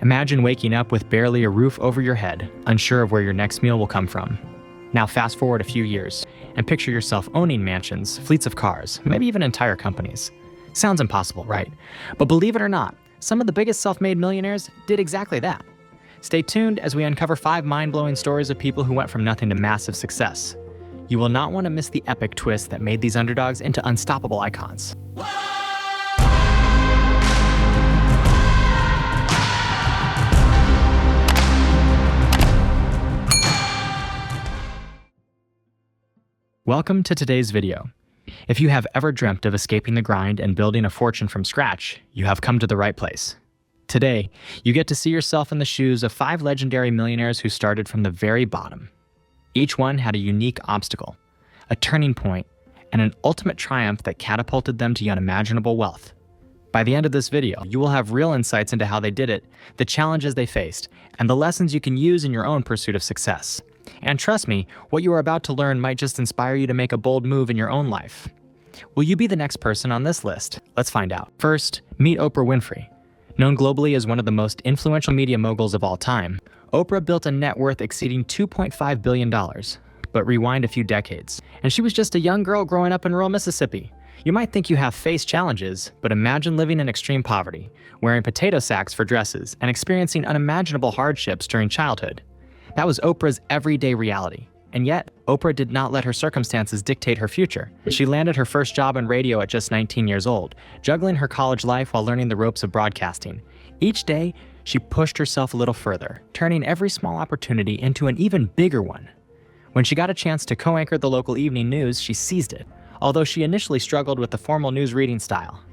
Imagine waking up with barely a roof over your head, unsure of where your next meal will come from. Now fast forward a few years, and picture yourself owning mansions, fleets of cars, maybe even entire companies. Sounds impossible, right? But believe it or not, some of the biggest self-made millionaires did exactly that. Stay tuned as we uncover 5 mind-blowing stories of people who went from nothing to massive success. You will not want to miss the epic twist that made these underdogs into unstoppable icons. Welcome to today's video. If you have ever dreamt of escaping the grind and building a fortune from scratch, you have come to the right place. Today, you get to see yourself in the shoes of 5 legendary millionaires who started from the very bottom. Each one had a unique obstacle, a turning point, and an ultimate triumph that catapulted them to unimaginable wealth. By the end of this video, you will have real insights into how they did it, the challenges they faced, and the lessons you can use in your own pursuit of success. And trust me, what you are about to learn might just inspire you to make a bold move in your own life. Will you be the next person on this list? Let's find out. First, meet Oprah Winfrey. Known globally as one of the most influential media moguls of all time, Oprah built a net worth exceeding $2.5 billion. But rewind a few decades, and she was just a young girl growing up in rural Mississippi. You might think you have faced challenges, but imagine living in extreme poverty, wearing potato sacks for dresses, and experiencing unimaginable hardships during childhood. That was Oprah's everyday reality. And yet, Oprah did not let her circumstances dictate her future. She landed her first job in radio at just 19 years old, juggling her college life while learning the ropes of broadcasting. Each day, she pushed herself a little further, turning every small opportunity into an even bigger one. When she got a chance to co-anchor the local evening news, she seized it, although she initially struggled with the formal news reading style.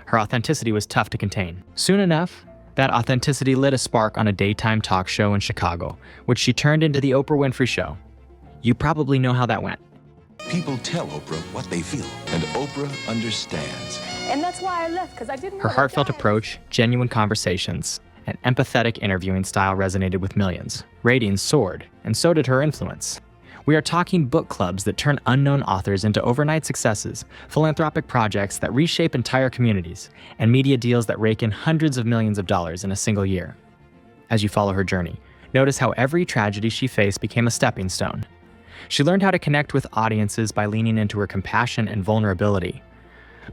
Her authenticity was tough to contain. Soon enough, that authenticity lit a spark on a daytime talk show in Chicago, which she turned into the Oprah Winfrey Show. You probably know how that went. People tell Oprah what they feel, and Oprah understands. And that's why I left, because I didn't Her heartfelt approach, genuine conversations, and empathetic interviewing style resonated with millions. Ratings soared, and so did her influence. We are talking book clubs that turn unknown authors into overnight successes, philanthropic projects that reshape entire communities, and media deals that rake in hundreds of millions of dollars in a single year. As you follow her journey, notice how every tragedy she faced became a stepping stone. She learned how to connect with audiences by leaning into her compassion and vulnerability.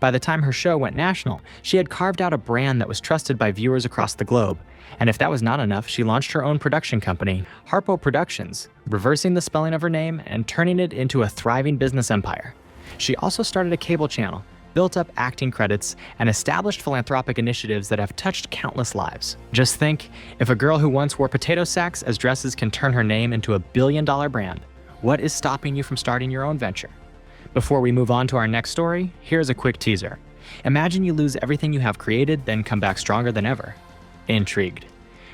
By the time her show went national, she had carved out a brand that was trusted by viewers across the globe. And if that was not enough, she launched her own production company, Harpo Productions, reversing the spelling of her name and turning it into a thriving business empire. She also started a cable channel, built up acting credits, and established philanthropic initiatives that have touched countless lives. Just think, if a girl who once wore potato sacks as dresses can turn her name into a billion-dollar brand, what is stopping you from starting your own venture? Before we move on to our next story, here's a quick teaser. Imagine you lose everything you have created, then come back stronger than ever. Intrigued?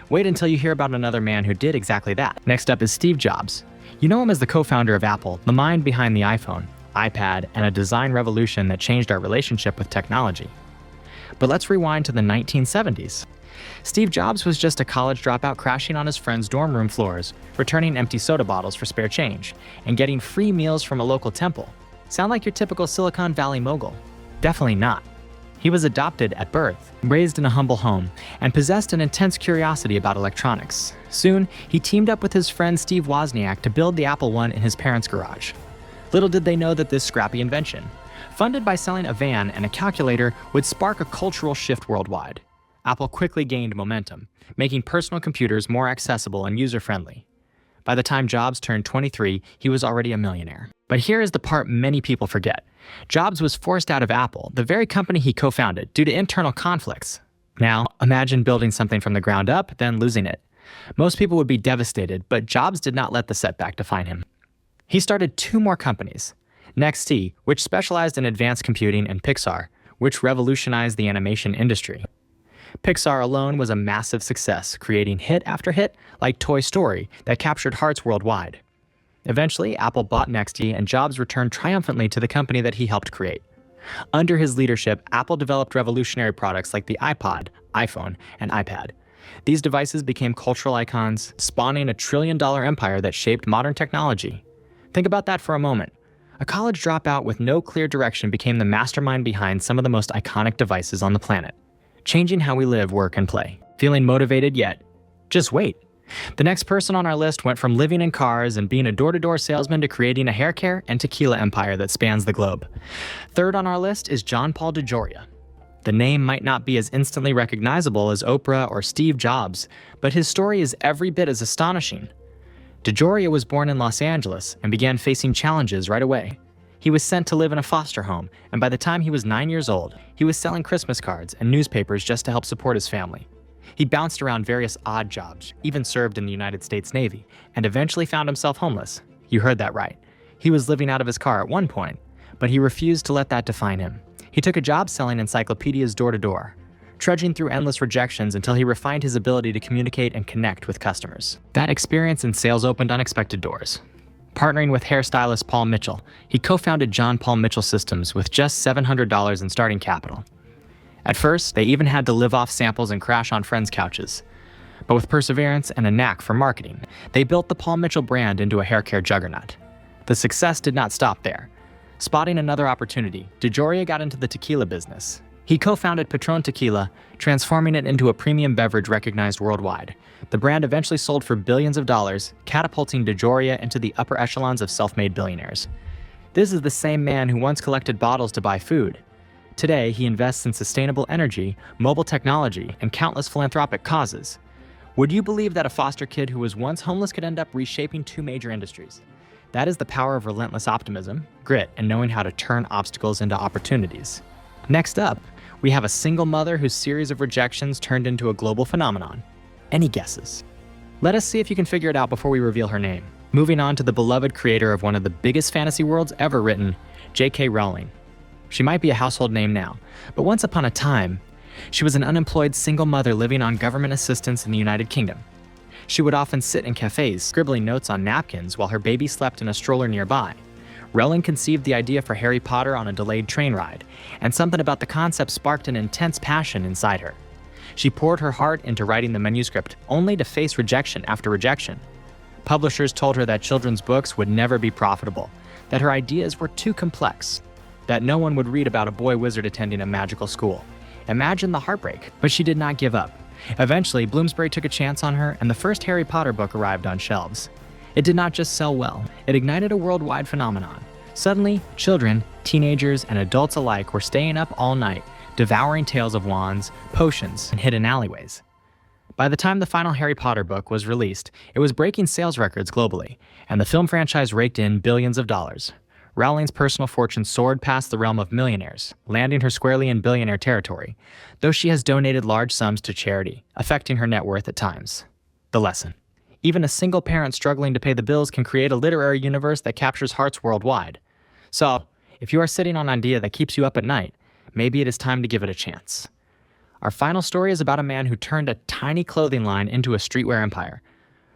Wait until you hear about another man who did exactly that. Next up is Steve Jobs. You know him as the co-founder of Apple, the mind behind the iPhone, iPad, and a design revolution that changed our relationship with technology. But let's rewind to the 1970s. Steve Jobs was just a college dropout crashing on his friends' dorm room floors, returning empty soda bottles for spare change, and getting free meals from a local temple. Sound like your typical Silicon Valley mogul? Definitely not. He was adopted at birth, raised in a humble home, and possessed an intense curiosity about electronics. Soon, he teamed up with his friend Steve Wozniak to build the Apple I in his parents' garage. Little did they know that this scrappy invention, funded by selling a van and a calculator, would spark a cultural shift worldwide. Apple quickly gained momentum, making personal computers more accessible and user-friendly. By the time Jobs turned 23, he was already a millionaire. But here is the part many people forget. Jobs was forced out of Apple, the very company he co-founded, due to internal conflicts. Now, imagine building something from the ground up, then losing it. Most people would be devastated, but Jobs did not let the setback define him. He started 2 more companies, NXT, which specialized in advanced computing, and Pixar, which revolutionized the animation industry. Pixar alone was a massive success, creating hit after hit like Toy Story that captured hearts worldwide. Eventually, Apple bought NXT, and Jobs returned triumphantly to the company that he helped create. Under his leadership, Apple developed revolutionary products like the iPod, iPhone, and iPad. These devices became cultural icons, spawning a trillion-dollar empire that shaped modern technology. Think about that for a moment. A college dropout with no clear direction became the mastermind behind some of the most iconic devices on the planet, changing how we live, work, and play. Feeling motivated yet? Just wait. The next person on our list went from living in cars and being a door-to-door salesman to creating a hair care and tequila empire that spans the globe. Third on our list is Paul DeJoria. The name might not be as instantly recognizable as Oprah or Steve Jobs, but his story is every bit as astonishing. DeJoria was born in Los Angeles and began facing challenges right away. He was sent to live in a foster home, and by the time he was 9 years old, he was selling Christmas cards and newspapers just to help support his family. He bounced around various odd jobs, even served in the United States Navy, and eventually found himself homeless. You heard that right. He was living out of his car at one point, but he refused to let that define him. He took a job selling encyclopedias door to door, trudging through endless rejections until he refined his ability to communicate and connect with customers. That experience in sales opened unexpected doors. Partnering with hairstylist Paul Mitchell, he co-founded John Paul Mitchell Systems with just $700 in starting capital. At first, they even had to live off samples and crash on friends' couches. But with perseverance and a knack for marketing, they built the Paul Mitchell brand into a hair care juggernaut. The success did not stop there. Spotting another opportunity, DeJoria got into the tequila business. He co-founded Patron Tequila, transforming it into a premium beverage recognized worldwide. The brand eventually sold for billions of dollars, catapulting DeJoria into the upper echelons of self-made billionaires. This is the same man who once collected bottles to buy food. Today, he invests in sustainable energy, mobile technology, and countless philanthropic causes. Would you believe that a foster kid who was once homeless could end up reshaping two major industries? That is the power of relentless optimism, grit, and knowing how to turn obstacles into opportunities. Next up, we have a single mother whose series of rejections turned into a global phenomenon. Any guesses? Let us see if you can figure it out before we reveal her name. Moving on to the beloved creator of one of the biggest fantasy worlds ever written, J.K. Rowling. She might be a household name now, but once upon a time, she was an unemployed single mother living on government assistance in the United Kingdom. She would often sit in cafes, scribbling notes on napkins while her baby slept in a stroller nearby. Rowling conceived the idea for Harry Potter on a delayed train ride, and something about the concept sparked an intense passion inside her. She poured her heart into writing the manuscript, only to face rejection after rejection. Publishers told her that children's books would never be profitable, that her ideas were too complex, that no one would read about a boy wizard attending a magical school. Imagine the heartbreak, but she did not give up. Eventually, Bloomsbury took a chance on her, and the first Harry Potter book arrived on shelves. It did not just sell well, it ignited a worldwide phenomenon. Suddenly, children, teenagers, and adults alike were staying up all night, devouring tales of wands, potions, and hidden alleyways. By the time the final Harry Potter book was released, it was breaking sales records globally, and the film franchise raked in billions of dollars. Rowling's personal fortune soared past the realm of millionaires, landing her squarely in billionaire territory, though she has donated large sums to charity, affecting her net worth at times. The lesson: even a single parent struggling to pay the bills can create a literary universe that captures hearts worldwide. So, if you are sitting on an idea that keeps you up at night, maybe it is time to give it a chance. Our final story is about a man who turned a tiny clothing line into a streetwear empire.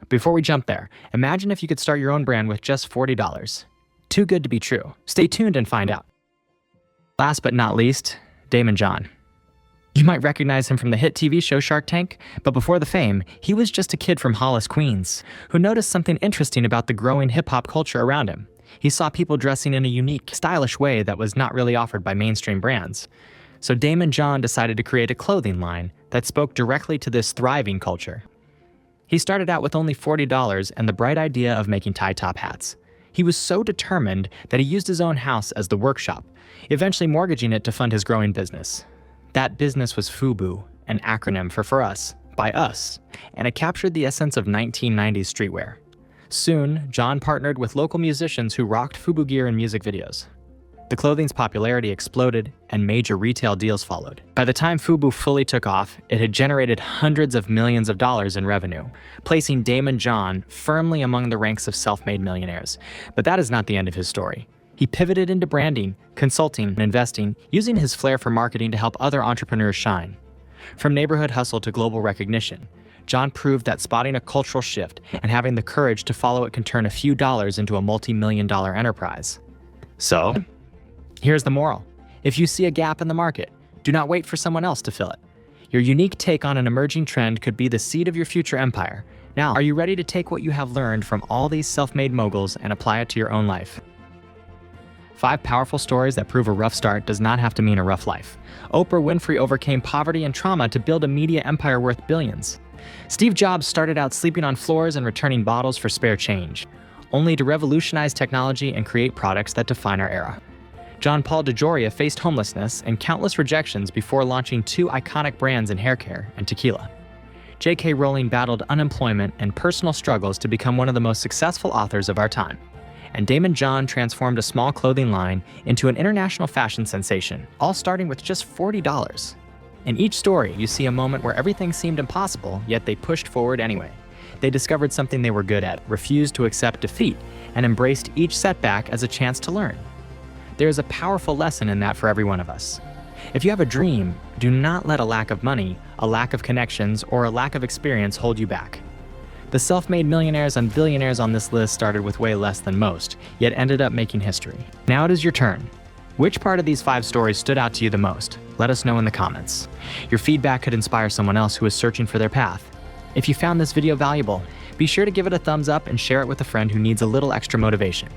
Before we jump there, imagine if you could start your own brand with just $40. Too good to be true. Stay tuned and find out. Last but not least, Daymond John. You might recognize him from the hit TV show Shark Tank, but before the fame, he was just a kid from Hollis, Queens, who noticed something interesting about the growing hip-hop culture around him. He saw people dressing in a unique, stylish way that was not really offered by mainstream brands. So Daymond John decided to create a clothing line that spoke directly to this thriving culture. He started out with only $40 and the bright idea of making tie-top hats. He was so determined that he used his own house as the workshop, eventually mortgaging it to fund his growing business. That business was FUBU, an acronym for us, by us, and it captured the essence of 1990s streetwear. Soon, John partnered with local musicians who rocked FUBU gear in music videos. The clothing's popularity exploded, and major retail deals followed. By the time FUBU fully took off, it had generated hundreds of millions of dollars in revenue, placing Daymond John firmly among the ranks of self-made millionaires. But that is not the end of his story. He pivoted into branding, consulting, and investing, using his flair for marketing to help other entrepreneurs shine. From neighborhood hustle to global recognition, John proved that spotting a cultural shift and having the courage to follow it can turn a few dollars into a multi-million-dollar enterprise. So, here's the moral. If you see a gap in the market, do not wait for someone else to fill it. Your unique take on an emerging trend could be the seed of your future empire. Now, are you ready to take what you have learned from all these self-made moguls and apply it to your own life? 5 powerful stories that prove a rough start does not have to mean a rough life. Oprah Winfrey overcame poverty and trauma to build a media empire worth billions. Steve Jobs started out sleeping on floors and returning bottles for spare change, only to revolutionize technology and create products that define our era. Paul DeJoria faced homelessness and countless rejections before launching 2 iconic brands in hair care and tequila. J.K. Rowling battled unemployment and personal struggles to become one of the most successful authors of our time. And Daymond John transformed a small clothing line into an international fashion sensation, all starting with just $40. In each story, you see a moment where everything seemed impossible, yet they pushed forward anyway. They discovered something they were good at, refused to accept defeat, and embraced each setback as a chance to learn. There is a powerful lesson in that for every one of us. If you have a dream, do not let a lack of money, a lack of connections, or a lack of experience hold you back. The self-made millionaires and billionaires on this list started with way less than most, yet ended up making history. Now it is your turn. Which part of these 5 stories stood out to you the most? Let us know in the comments. Your feedback could inspire someone else who is searching for their path. If you found this video valuable, be sure to give it a thumbs up and share it with a friend who needs a little extra motivation.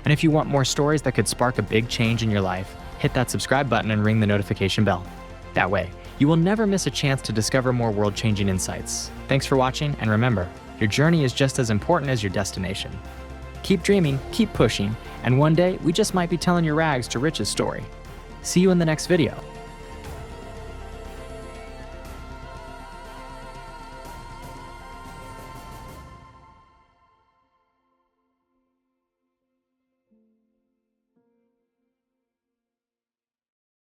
And if you want more stories that could spark a big change in your life, hit that subscribe button and ring the notification bell. That way, you will never miss a chance to discover more world-changing insights. Thanks for watching, and remember, your journey is just as important as your destination. Keep dreaming, keep pushing, and one day we just might be telling your rags to riches story. See you in the next video.